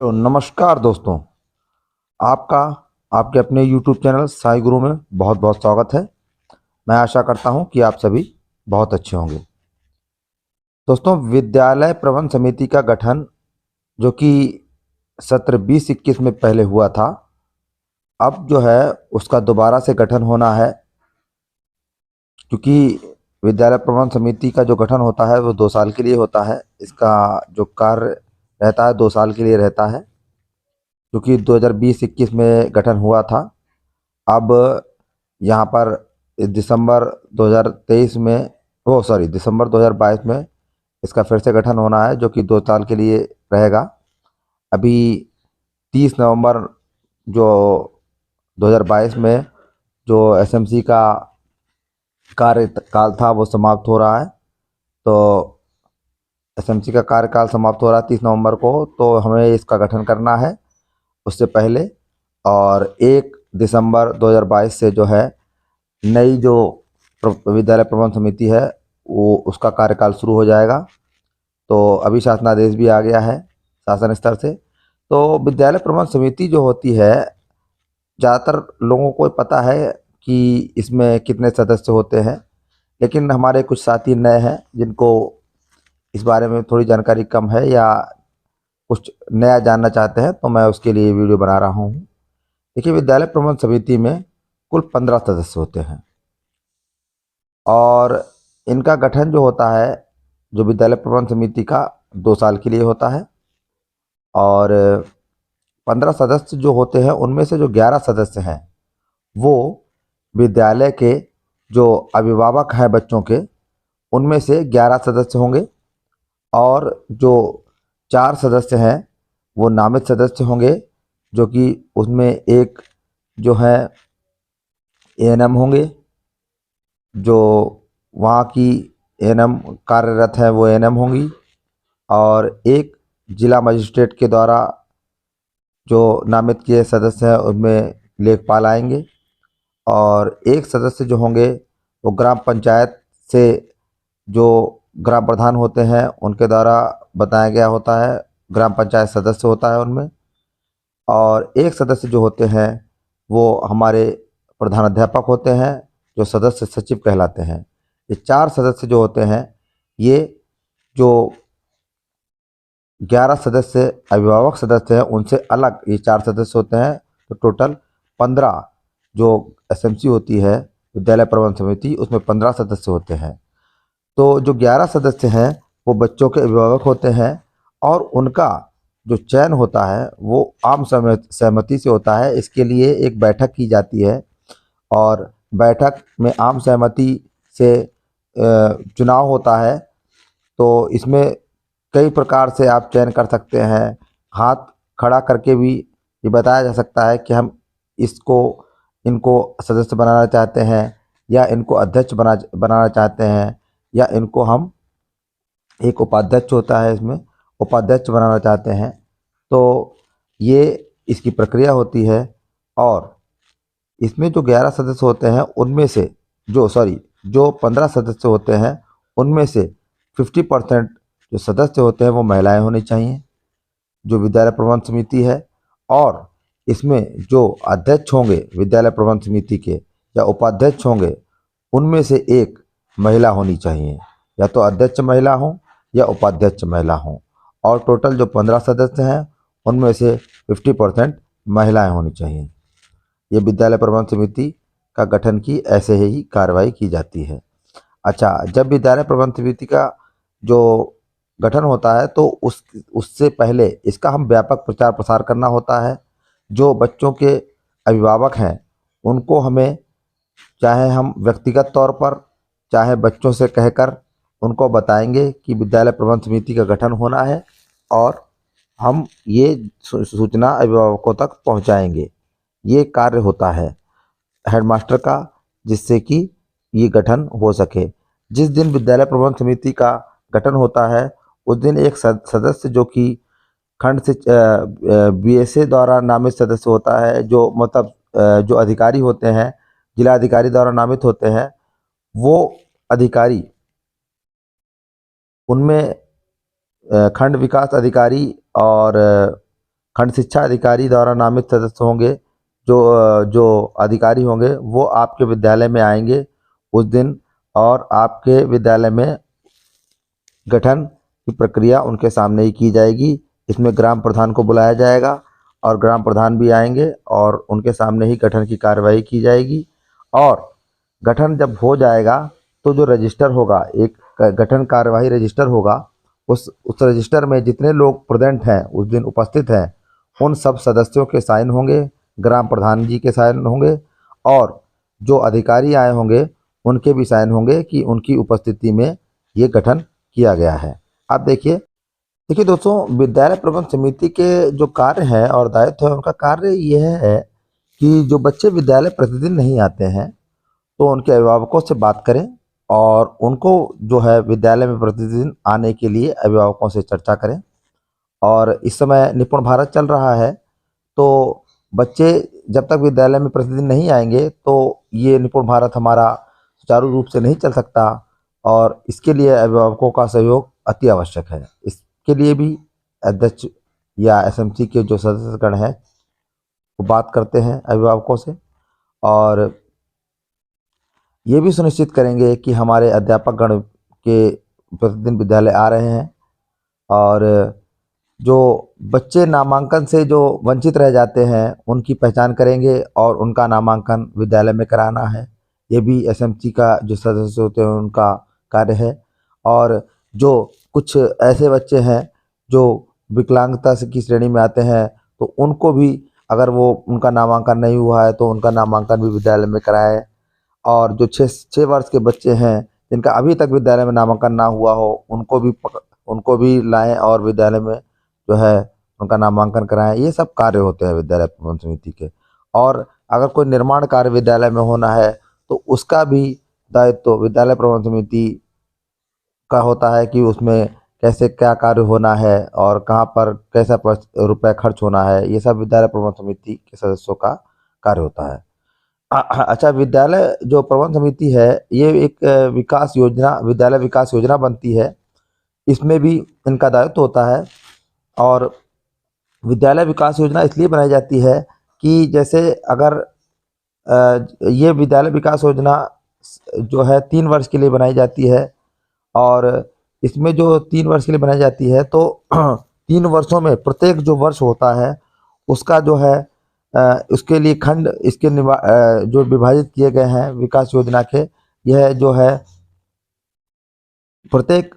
तो नमस्कार दोस्तों। आपका आपके अपने YouTube चैनल साई गुरु में बहुत बहुत स्वागत है। मैं आशा करता हूं कि आप सभी बहुत अच्छे होंगे। दोस्तों, विद्यालय प्रबंध समिति का गठन जो कि सत्र 20-21 में पहले हुआ था, अब जो है उसका दोबारा से गठन होना है। क्योंकि विद्यालय प्रबंध समिति का जो गठन होता है वो 2 साल के लिए होता है। इसका जो कार्य रहता है 2 साल के लिए रहता है, क्योंकि 2020-21 में गठन हुआ था। अब यहाँ पर दिसंबर 2023 में, ओ सॉरी, दिसंबर 2022 में इसका फिर से गठन होना है, जो कि 2 साल के लिए रहेगा। अभी 30 नवंबर जो 2022 में जो एसएमसी का कार्यकाल था वो समाप्त हो रहा है। तो एसएमसी का कार्यकाल समाप्त हो रहा है 30 नवंबर को, तो हमें इसका गठन करना है उससे पहले। और 1 दिसंबर 2022 से जो है नई जो विद्यालय प्रबंध समिति है वो उसका कार्यकाल शुरू हो जाएगा। तो अभी शासनादेश भी आ गया है शासन स्तर से। तो विद्यालय प्रबंध समिति जो होती है, ज़्यादातर लोगों को पता है कि इसमें कितने सदस्य होते हैं, लेकिन हमारे कुछ साथी नए हैं जिनको इस बारे में थोड़ी जानकारी कम है या कुछ नया जानना चाहते हैं, तो मैं उसके लिए वीडियो बना रहा हूँ। देखिए, विद्यालय प्रबंध समिति में कुल 15 सदस्य होते हैं और इनका गठन जो होता है, जो विद्यालय प्रबंध समिति का 2 साल के लिए होता है। और 15 सदस्य जो होते हैं उनमें से जो 11 सदस्य हैं वो विद्यालय के जो अभिभावक हैं बच्चों के, उनमें से 11 सदस्य होंगे। और जो 4 सदस्य हैं वो नामित सदस्य होंगे, जो कि उसमें एक जो है एएनएम होंगे, जो वहाँ की एएनएम कार्यरत है वो एएनएम होंगी। और एक जिला मजिस्ट्रेट के द्वारा जो नामित किए सदस्य हैं उनमें लेखपाल आएंगे। और एक सदस्य जो होंगे वो ग्राम पंचायत से जो ग्राम प्रधान होते हैं उनके द्वारा बताया गया होता है, ग्राम पंचायत सदस्य होता है उनमें। और एक सदस्य जो होते हैं वो हमारे प्रधानाध्यापक होते हैं, जो सदस्य सचिव कहलाते हैं। ये 4 सदस्य जो होते हैं, ये जो 11 सदस्य अभिभावक सदस्य हैं उनसे अलग ये 4 सदस्य होते हैं। तो टोटल 15 जो एसएमसी होती है विद्यालय प्रबंध समिति, उसमें 15 सदस्य होते हैं। तो जो 11 सदस्य हैं वो बच्चों के अभिभावक होते हैं और उनका जो चयन होता है वो आम सहमति से होता है। इसके लिए एक बैठक की जाती है और बैठक में आम सहमति से चुनाव होता है। तो इसमें कई प्रकार से आप चयन कर सकते हैं। हाथ खड़ा करके भी ये बताया जा सकता है कि हम इसको इनको सदस्य बनाना चाहते हैं, या इनको अध्यक्ष बनाना चाहते हैं, या इनको हम एक उपाध्यक्ष होता है इसमें उपाध्यक्ष बनाना चाहते हैं। तो ये इसकी प्रक्रिया होती है। और इसमें जो 11 सदस्य होते हैं उनमें से जो 15 सदस्य होते हैं उनमें से 50% जो सदस्य होते हैं वो महिलाएं होनी चाहिए, जो विद्यालय प्रबंध समिति है। और इसमें जो अध्यक्ष होंगे विद्यालय प्रबंध समिति के या उपाध्यक्ष होंगे, उनमें से एक महिला होनी चाहिए, या तो अध्यक्ष महिला हो या उपाध्यक्ष महिला हो। और टोटल जो 15 सदस्य हैं उनमें से 50% महिलाएं होनी चाहिए। ये विद्यालय प्रबंध समिति का गठन की ऐसे ही कार्रवाई की जाती है। अच्छा, जब विद्यालय प्रबंध समिति का जो गठन होता है तो उससे पहले इसका हम व्यापक प्रचार प्रसार करना होता है। जो बच्चों के अभिभावक हैं उनको हमें, चाहे हम व्यक्तिगत तौर पर चाहे बच्चों से कहकर उनको बताएंगे कि विद्यालय प्रबंध समिति का गठन होना है, और हम ये सूचना अभिभावकों तक पहुंचाएंगे। ये कार्य होता है हेडमास्टर का, जिससे कि ये गठन हो सके। जिस दिन विद्यालय प्रबंध समिति का गठन होता है उस दिन एक सदस्य जो कि खंड से बीएसए द्वारा नामित सदस्य होता है, जो मतलब जो अधिकारी होते हैं जिला अधिकारी द्वारा नामित होते हैं, वो अधिकारी उनमें खंड विकास अधिकारी और खंड शिक्षा अधिकारी द्वारा नामित सदस्य होंगे। जो अधिकारी होंगे वो आपके विद्यालय में आएंगे उस दिन, और आपके विद्यालय में गठन की प्रक्रिया उनके सामने ही की जाएगी। इसमें ग्राम प्रधान को बुलाया जाएगा और ग्राम प्रधान भी आएंगे और उनके सामने ही गठन की कार्रवाई की जाएगी। और गठन जब हो जाएगा तो जो रजिस्टर होगा, एक गठन कार्यवाही रजिस्टर होगा, उस रजिस्टर में जितने लोग प्रेजेंट हैं, उस दिन उपस्थित हैं, उन सब सदस्यों के साइन होंगे, ग्राम प्रधान जी के साइन होंगे, और जो अधिकारी आए होंगे उनके भी साइन होंगे कि उनकी उपस्थिति में ये गठन किया गया है। आप देखिए देखिए दोस्तों, विद्यालय प्रबंध समिति के जो कार्य है और दायित्व है, उनका कार्य यह है कि जो बच्चे विद्यालय प्रतिदिन नहीं आते हैं तो उनके अभिभावकों से बात करें और उनको जो है विद्यालय में प्रतिदिन आने के लिए अभिभावकों से चर्चा करें। और इस समय निपुण भारत चल रहा है, तो बच्चे जब तक विद्यालय में प्रतिदिन नहीं आएंगे तो ये निपुण भारत हमारा सुचारू रूप से नहीं चल सकता, और इसके लिए अभिभावकों का सहयोग अति आवश्यक है। इसके लिए भी अध्यक्ष या एसएमसी के जो सदस्यगण हैं वो बात करते हैं अभिभावकों से, और ये भी सुनिश्चित करेंगे कि हमारे अध्यापक गण के प्रतिदिन विद्यालय आ रहे हैं। और जो बच्चे नामांकन से जो वंचित रह जाते हैं उनकी पहचान करेंगे और उनका नामांकन विद्यालय में कराना है। ये भी एसएमसी का जो सदस्य होते हैं उनका कार्य है। और जो कुछ ऐसे बच्चे हैं जो विकलांगता से की श्रेणी में आते हैं, तो उनको भी अगर वो उनका नामांकन नहीं हुआ है तो उनका नामांकन भी विद्यालय में कराएं। और जो 6 वर्ष के बच्चे हैं जिनका अभी तक विद्यालय में नामांकन ना हुआ हो, उनको भी लाएं और विद्यालय में जो है उनका नामांकन कराएं। ये सब कार्य होते हैं विद्यालय प्रबंध समिति के। और अगर कोई निर्माण कार्य विद्यालय में होना है तो उसका भी दायित्व विद्यालय प्रबंध समिति का होता है कि उसमें कैसे क्या कार्य होना है और कहाँ पर कैसा रुपया खर्च होना है। ये सब विद्यालय प्रबंध समिति के सदस्यों का कार्य होता है। अच्छा, विद्यालय जो प्रबंध समिति है ये एक विकास योजना, विद्यालय विकास योजना बनती है, इसमें भी इनका दायित्व होता है। और विद्यालय विकास योजना इसलिए बनाई जाती है कि जैसे अगर ये विद्यालय विकास योजना जो है 3 वर्ष के लिए बनाई जाती है, और इसमें जो 3 वर्ष के लिए बनाई जाती है तो 3 वर्षों में प्रत्येक जो वर्ष होता है उसका जो है उसके लिए खंड इसके जो विभाजित किए गए हैं विकास योजना के, यह जो है प्रत्येक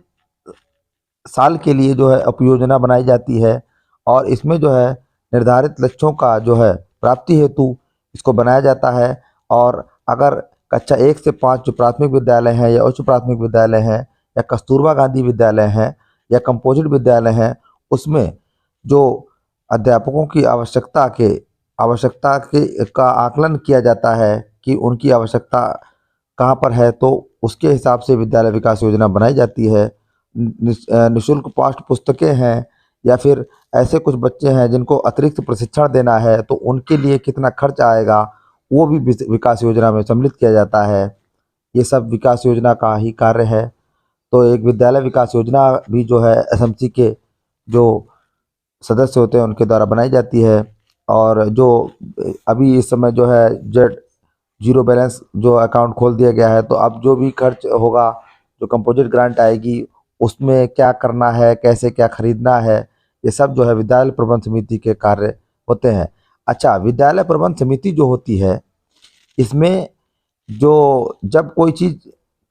साल के लिए जो है उपयोजना बनाई जाती है। और इसमें जो है निर्धारित लक्ष्यों का जो है प्राप्ति हेतु इसको बनाया जाता है। और अगर कक्षा 1 से 5 जो प्राथमिक विद्यालय हैं या उच्च प्राथमिक विद्यालय हैं या कस्तूरबा गांधी विद्यालय हैं या कंपोजिट विद्यालय हैं, उसमें जो अध्यापकों की आवश्यकता के का आकलन किया जाता है कि उनकी आवश्यकता कहाँ पर है, तो उसके हिसाब से विद्यालय विकास योजना बनाई जाती है। निःशुल्क पाठ्य पुस्तकें हैं या फिर ऐसे कुछ बच्चे हैं जिनको अतिरिक्त प्रशिक्षण देना है तो उनके लिए कितना खर्च आएगा, वो भी विकास योजना में सम्मिलित किया जाता है। ये सब विकास योजना का ही कार्य है। तो एक विद्यालय विकास योजना भी जो है एसएमसी के जो सदस्य होते हैं उनके द्वारा बनाई जाती है। और जो अभी इस समय जो है जेड 0 बैलेंस जो अकाउंट खोल दिया गया है, तो अब जो भी खर्च होगा, जो कंपोजिट ग्रांट आएगी, उसमें क्या करना है, कैसे क्या खरीदना है, ये सब जो है विद्यालय प्रबंध समिति के कार्य होते हैं। अच्छा, विद्यालय प्रबंध समिति जो होती है इसमें जो जब कोई चीज़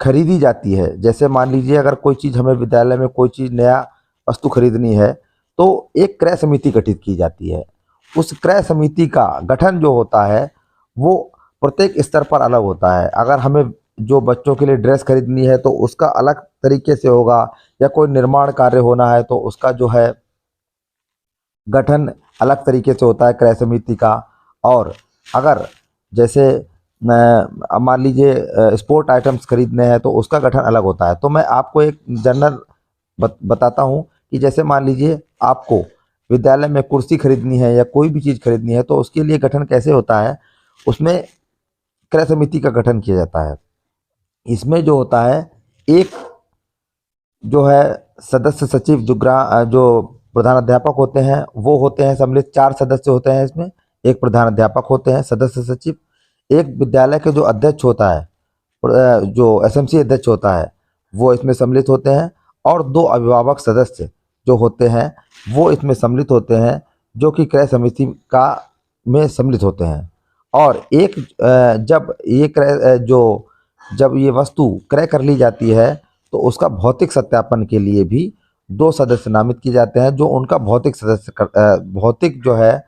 खरीदी जाती है, जैसे मान लीजिए अगर कोई चीज़ हमें विद्यालय में कोई चीज़ नया वस्तु खरीदनी है तो एक क्रय समिति गठित की जाती है। उस क्रय समिति का गठन जो होता है वो प्रत्येक स्तर पर अलग होता है। अगर हमें जो बच्चों के लिए ड्रेस खरीदनी है तो उसका अलग तरीके से होगा, या कोई निर्माण कार्य होना है तो उसका जो है गठन अलग तरीके से होता है क्रय समिति का। और अगर जैसे मान लीजिए स्पोर्ट आइटम्स खरीदने हैं तो उसका गठन अलग होता है। तो मैं आपको एक जनरल बताता हूँ कि जैसे मान लीजिए आपको विद्यालय में कुर्सी खरीदनी है या कोई भी चीज़ खरीदनी है तो उसके लिए गठन कैसे होता है, उसमें क्रय समिति का गठन किया जाता है। इसमें जो होता है एक जो है सदस्य सचिव जो प्रधानाध्यापक होते हैं वो होते हैं सम्मिलित, 4 सदस्य होते हैं इसमें। एक प्रधानाध्यापक होते हैं, सदस्य सचिव, एक विद्यालय के जो अध्यक्ष होता है, जो एसएमसी अध्यक्ष होता है वो इसमें सम्मिलित होते हैं, और 2 अभिभावक सदस्य जो होते हैं वो इसमें सम्मिलित होते हैं, जो कि क्रय समिति का में सम्मिलित होते हैं। और एक जब ये जब ये वस्तु क्रय कर ली जाती है तो उसका भौतिक सत्यापन के लिए भी 2 सदस्य नामित किए जाते हैं, जो उनका भौतिक जो है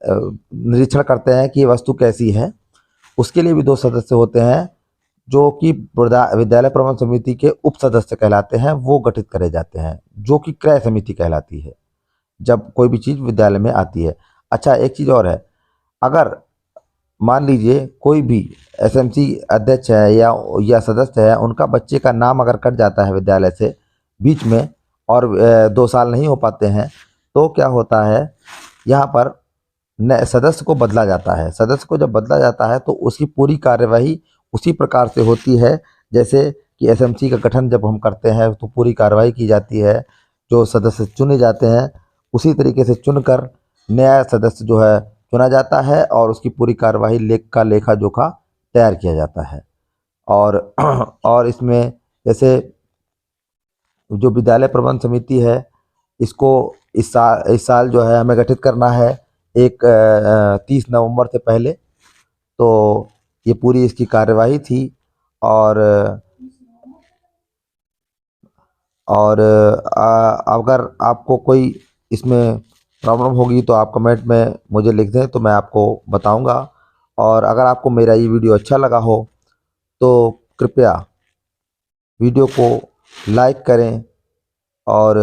निरीक्षण करते हैं कि ये वस्तु कैसी है। उसके लिए भी 2 सदस्य होते हैं, जो कि विद्यालय प्रबंध समिति के उप सदस्य कहलाते हैं, वो गठित करे जाते हैं, जो कि क्रय समिति कहलाती है जब कोई भी चीज़ विद्यालय में आती है। अच्छा, एक चीज़ और है, अगर मान लीजिए कोई भी एसएमसी अध्यक्ष है या सदस्य है, उनका बच्चे का नाम अगर कट जाता है विद्यालय से बीच में और 2 साल नहीं हो पाते हैं, तो क्या होता है, यहाँ पर सदस्य को बदला जाता है। सदस्य को जब बदला जाता है तो उसकी पूरी कार्यवाही उसी प्रकार से होती है जैसे कि एसएमसी का गठन जब हम करते हैं तो पूरी कार्रवाई की जाती है, जो सदस्य चुने जाते हैं उसी तरीके से चुनकर नया सदस्य जो है चुना जाता है और उसकी पूरी कार्यवाही लेखा जोखा तैयार किया जाता है। और और इसमें जैसे जो विद्यालय प्रबंध समिति है, इसको इस साल जो है हमें गठित करना है 30 नवंबर से पहले, तो ये पूरी इसकी कार्यवाही थी। और अगर आपको कोई इसमें प्रॉब्लम होगी तो आप कमेंट में मुझे लिख दें, तो मैं आपको बताऊंगा। और अगर आपको मेरा ये वीडियो अच्छा लगा हो तो कृपया वीडियो को लाइक करें और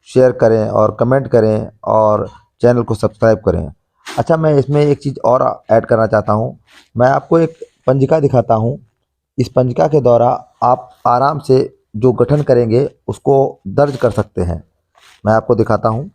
शेयर करें और कमेंट करें और चैनल को सब्सक्राइब करें। अच्छा, मैं इसमें एक चीज़ और ऐड करना चाहता हूँ। मैं आपको एक पंजिका दिखाता हूँ। इस पंजिका के द्वारा आप आराम से जो गठन करेंगे उसको दर्ज कर सकते हैं। मैं आपको दिखाता हूँ।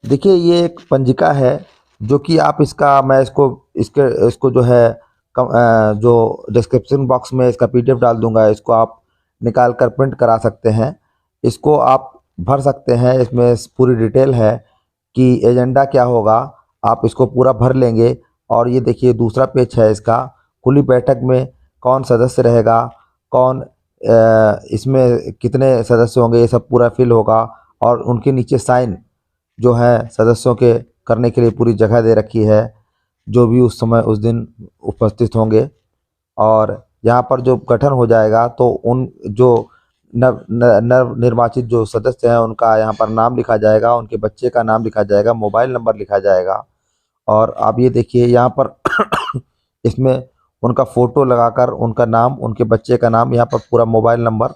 देखिए, ये एक पंजिका है जो कि आप इसको जो है जो डिस्क्रिप्शन बॉक्स में इसका पीडीएफ डाल दूंगा, इसको आप निकाल कर प्रिंट करा सकते हैं। इसको आप भर सकते हैं, इसमें पूरी डिटेल है कि एजेंडा क्या होगा, आप इसको पूरा भर लेंगे। और ये देखिए दूसरा पेज है इसका, खुली बैठक में कौन सदस्य रहेगा, कौन इसमें कितने सदस्य होंगे, ये सब पूरा फिल होगा। और उनके नीचे साइन जो है सदस्यों के करने के लिए पूरी जगह दे रखी है, जो भी उस समय उस दिन उपस्थित होंगे। और यहाँ पर जो गठन हो जाएगा तो उन जो नव निर्वाचित जो सदस्य हैं उनका यहाँ पर नाम लिखा जाएगा, उनके बच्चे का नाम लिखा जाएगा, मोबाइल नंबर लिखा जाएगा। और आप ये देखिए यहाँ पर इसमें उनका फ़ोटो लगाकर उनका नाम, उनके बच्चे का नाम, यहाँ पर पूरा मोबाइल नंबर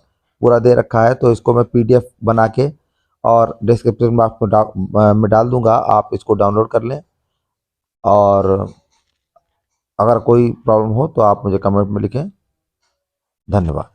पूरा दे रखा है। तो इसको मैं पीडीएफ बना के और डिस्क्रिप्शन बॉक्स में डाल दूंगा, आप इसको डाउनलोड कर लें। और अगर कोई प्रॉब्लम हो तो आप मुझे कमेंट में लिखें। धन्यवाद।